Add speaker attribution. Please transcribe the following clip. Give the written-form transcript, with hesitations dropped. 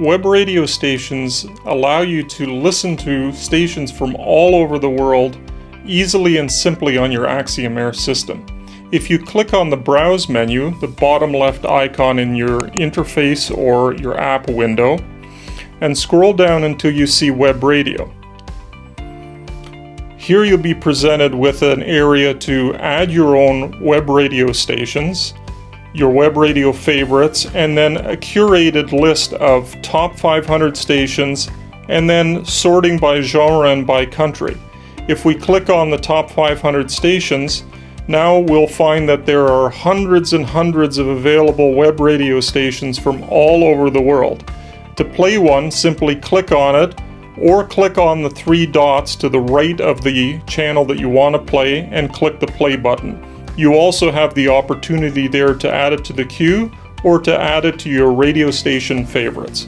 Speaker 1: web radio stations allow you to listen to stations from all over the world easily and simply on your AxiomAir system. If you click on the Browse menu, the bottom left icon in your interface or your app window, and scroll down until you see WebRadio. Here you'll be presented with an area to add your own web radio stations, your web radio favorites, and then a curated list of top 500 stations, and then sorting by genre and by country. If we click on the top 500 stations, now we'll find that there are hundreds and hundreds of available web radio stations from all over the world. To play one, simply click on it, or click on the three dots to the right of the channel that you want to play and click the play button. You also have the opportunity there to add it to the queue or to add it to your radio station favorites.